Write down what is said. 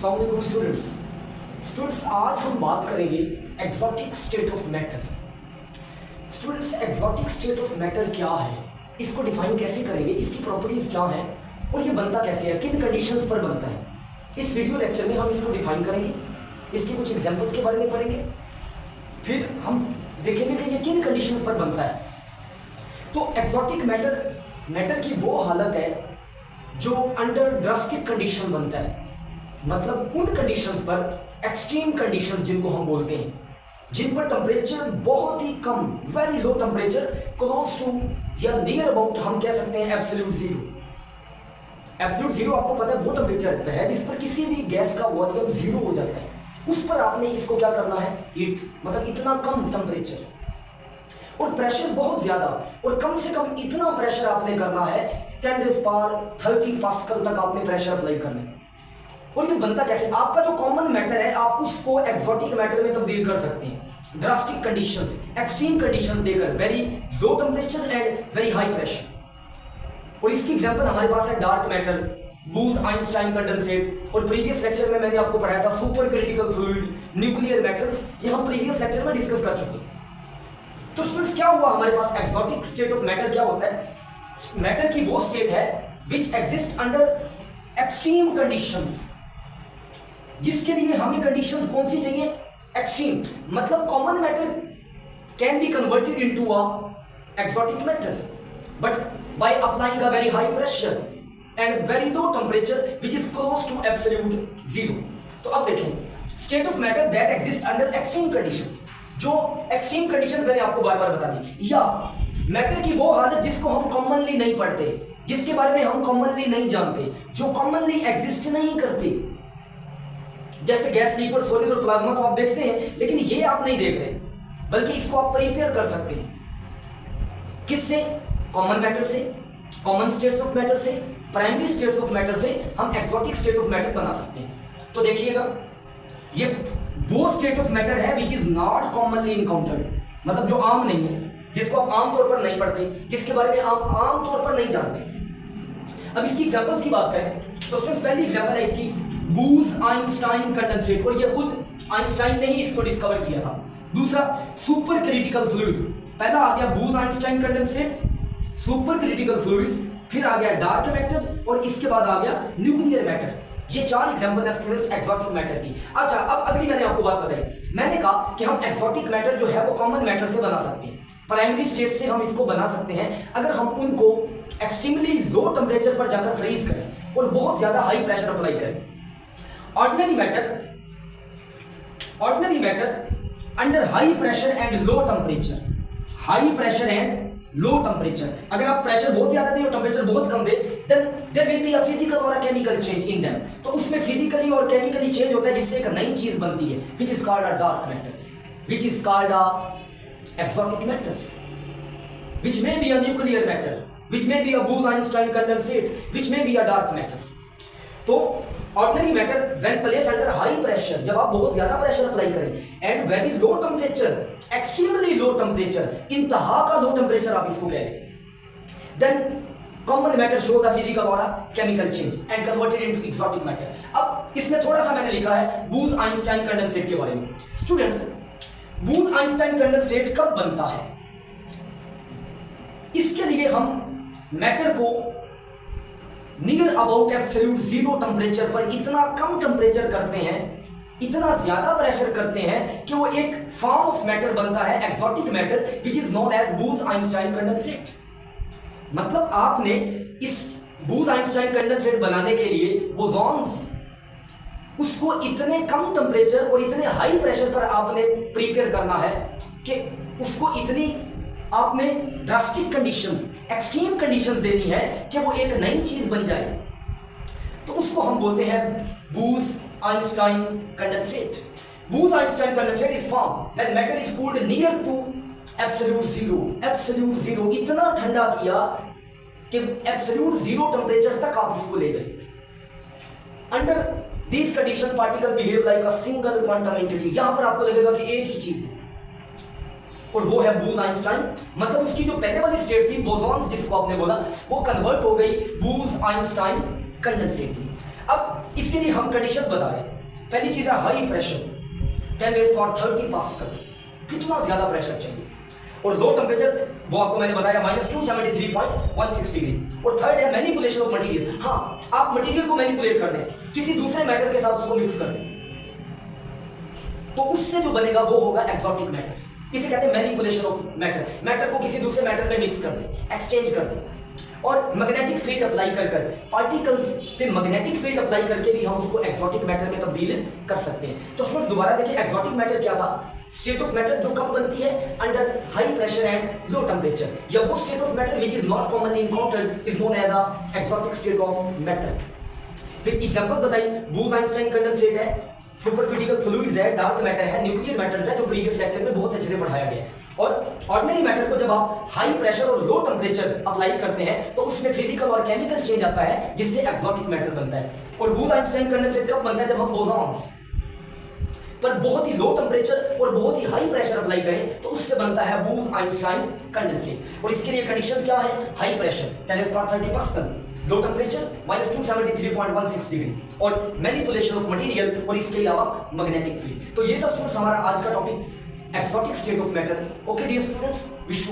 अस्सलाम वालेकुम स्टूडेंट्स, आज हम बात करेंगे exotic state of matter. Students, exotic state of matter क्या है, इसको डिफाइन कैसे करेंगे, इसकी प्रॉपर्टीज क्या हैं और ये बनता कैसे है, किन कंडीशंस पर बनता है। इस वीडियो लेक्चर में हम इसको डिफाइन करेंगे, इसके कुछ एग्जांपल्स के बारे में पढ़ेंगे, फिर हम देखेंगे कि ये किन कंडीशंस पर बनता है। तो एक्सोटिक मैटर की वो हालत है जो अंडर ड्रास्टिक कंडीशन बनता है, मतलब उन कंडीशंस पर, एक्सट्रीम कंडीशंस जिनको हम बोलते हैं, जिन पर टेम्परेचर बहुत ही कम, very low temperature, close to या नियर अबाउट हम कह सकते हैं एब्सोल्यूट जीरो। एब्सोल्यूट जीरो आपको पता है वो टेम्परेचर है जिस पर किसी भी गैस का वॉल्यूम जीरो हो जाता है, उस पर आपने इसको क्या करना है, हीट, मतलब इतना कम टेम्परेचर और प्रेशर बहुत ज्यादा, और कम से कम इतना प्रेशर आपने करना है 10⁻30 पास्कल तक आपने प्रेशर अप्लाई करना है। और ये बनता कैसे, आपका जो कॉमन मैटर है आप उसको एक्सोटिक मैटर में तब्दील कर सकते हैं ड्रास्टिक कंडीशंस, एक्सट्रीम कंडीशंस देकर, very low temperature and very high pressure. और इसकी एग्जांपल हमारे पास है डार्क मैटर, बूज-आइंस्टाइन कंडेंसेट, और प्रीवियस लेक्चर में मैंने आपको पढ़ाया था super critical fluid, nuclear metals, ये हम प्रीवियस लेक्चर में डिस्कस कर चुके हैं। तो स्टूडेंट्स, क्या हुआ हमारे पास, एक्सोटिक स्टेट ऑफ मैटर क्या होता है, मैटर की वो स्टेट है which exist under extreme conditions, जिसके लिए हमें कंडीशंस कौन सी चाहिए, एक्सट्रीम, मतलब common matter can be converted into a exotic matter but by applying a very high pressure and very low temperature which is close to absolute zero. तो अब देखें, state of matter that exist under extreme conditions, जो extreme conditions मैंने आपको बार बार बता दी, या matter की वो हालत जिसको हम कॉमनली नहीं पढ़ते, जिसके बारे में हम कॉमनली नहीं जानते, जो कॉमनली एग्जिस्ट नहीं करते, जैसे गैस, लिक्विड, सॉलिड और प्लाज्मा तो आप देखते हैं, लेकिन ये आप नहीं देख रहे, बल्कि इसको आप प्रिपेयर कर सकते हैं किससे, कॉमन मैटर से, कॉमन स्टेट्स ऑफ मैटर से, प्राइमरी स्टेट्स ऑफ मैटर से हम एक्सोटिक स्टेट ऑफ मैटर बना सकते हैं। तो देखिएगा, ये वो स्टेट ऑफ मैटर है विच इज नॉट कॉमनली इनकाउंटर्ड, मतलब जो आम नहीं है, जिसको आप आमतौर पर नहीं पढ़ते, जिसके बारे में आप आमतौर पर नहीं जानते। अब इसकी एग्जांपल्स की बात करें तो स्टूडेंट्स, पहली एग्जांपल है इसकी बूज-आइंस्टाइन कंडेंसेट, और ये खुद आइंस्टाइन ने ही इसको डिस्कवर किया था। दूसरा, सुपर क्रिटिकल फ्लूइड, पहला आ गया बूज-आइंस्टाइन कंडेंसेट, सुपर क्रिटिकल फ्लूइड्स, फिर आ गया डार्क मैटर, और इसके बाद आ गया न्यूक्लियर मैटर। ये चार एग्जांपल है स्टूडेंट्स एक्सोटिक मैटर की। अच्छा, अब अगली मैंने आपको बात बताई, मैंने कहा कि हम एक्सोटिक मैटर जो है वो कॉमन मैटर से बना सकते हैं, प्राइमरी स्टेट से हम इसको बना सकते हैं अगर हम उनको एक्सट्रीमली लो टेम्परेचर पर जाकर फ्रीज करें और बहुत ज्यादा हाई प्रेशर अप्लाई करें। Ordinary matter under high pressure and low temperature, high pressure and low temperature, अगर आप प्रेशर बहुत ज्यादा दें और टेम्परेचर बहुत कम दे, then there will be a physical और a chemical change in them, तो उसमें फिजिकली और केमिकली चेंज होता है जिससे एक नई चीज बनती है which is called a dark matter, which is called a exotic matter, which may be a nuclear matter, which may be a Bose-Einstein condensate, which may be a dark matter. तो ordinary matter when placed under high pressure, जब आप बहुत ज्यादा pressure apply करें and very low temperature, extremely low temperature, इंतहा का low temperature आप इसको कह लें, then common matter shows a physical or a chemical change and converted into exotic matter. अब इसमें थोड़ा सा मैंने लिखा है Bose-Einstein condensate के बारे में। स्टूडेंट्स, बूज-आइंस्टाइन कंडेंसेट कब बनता है, इसके लिए हम मैटर को near about absolute zero temperature पर इतना कम टेम्परेचर करते हैं, इतना ज्यादा प्रेशर करते हैं कि वो एक फॉर्म ऑफ मैटर बनता है, exotic matter, which is known as Bose Einstein condensate. मतलब आपने इस बूज-आइंस्टाइन कंडेंसेट बनाने के लिए बोसॉन्स, उसको इतने कम टेम्परेचर और इतने हाई प्रेशर पर आपने प्रिपेयर करना है कि उसको इतनी आपने ड्रास्टिक कंडीशंस, एक्सट्रीम कंडीशंस देनी है कि वो एक नई चीज बन जाए, तो उसको हम बोलते हैं Bose Einstein condensate. Bose Einstein condensate is form when matter is cooled near to absolute zero, absolute zero, इतना ठंडा किया कि एब्सोल्यूट जीरो टेम्परेचर तक आप इसको ले गए। Under These condition particle behave like a single quantum entity, यहां पर आपको लगेगा कि एक ही चीज है, और वो है बूज-आइंस्टाइन, मतलब उसकी जो पहले वाली स्टेट थी बोसॉन्स जिसको आपने बोला, वो कन्वर्ट हो गई बूज-आइंस्टाइन कंडेंसेट में। अब इसके लिए हम कंडीशंस बता रहे हैं। पहली चीज है हाई प्रेशर 10⁻30 पास्कल, कितना ज्यादा प्रेशर चाहिए। और लो टेम्परेचर वो आपको मैंने बताया -273.16 डिग्री। और थर्ड है मैनिपुलेशन ऑफ मटेरियल। हाँ, आप मटेरियल को मैनिपुलेट कर दें, किसी दूसरे मैटर के साथ उसको मिक्स कर दें, तो उससे जो बनेगा वो होगा एक्सोटिक मैटर। इसे कहते हैं मैनिपुलेशन ऑफ मैटर। मैटर को किसी दूसरे मैटर में मिक्स कर दें, एक्सचेंज कर दें। और मैग्नेटिक फील्ड अप्लाई कर पार्टिकल्स पे मैग्नेटिक फील्ड अप्लाई करके भी हम उसको एक्सोटिक मैटर में तब्दील कर सकते हैं। तो स्टूडेंट्स दोबारा देखिए, एक्सोटिक मैटर क्या था? स्टेट ऑफ मैटर जो कब बनती है? Under high pressure and low temperature, या वो state of matter which is not commonly encountered is known as a exotic state of matter. फिर एग्जांपल्स बताइए, बोस-आइंस्टाइन कंडेंसेट है, सुपर क्रिटिकल फ्लूइड्स है, डार्क मैटर है, न्यूक्लियर मैटर्स है, जो previous lecture में बहुत अच्छे से पढ़ाया गया है। और ऑर्डिनरी मैटर को जब आप हाई प्रेशर और लो टेम्परेचर अप्लाई करते हैं तो उसमें फिजिकल और केमिकल चेंज आता है, जिससे एक्सोटिक मैटर बनता है। और बोस-आइंस्टाइन कंडेंसेट कब बनता है? जब हम बोसॉन्स पर बहुत ही लो टेम्परेचर और बहुत ही हाई प्रेशर अप्लाई करें तो उससे बनता है बोस-आइंस्टाइन कंडेंसेट। और इसके लिए कंडीशंस क्या है? High pressure 10⁻30 pascal, low temperature -273.16 degree, और मैनिपुलेशन ऑफ मटेरियल, और इसके अलावा मैग्नेटिक फील्ड। तो ये था स्टूडेंट्स हमारा आज का topic, exotic state of matter. Okay dear students, wish you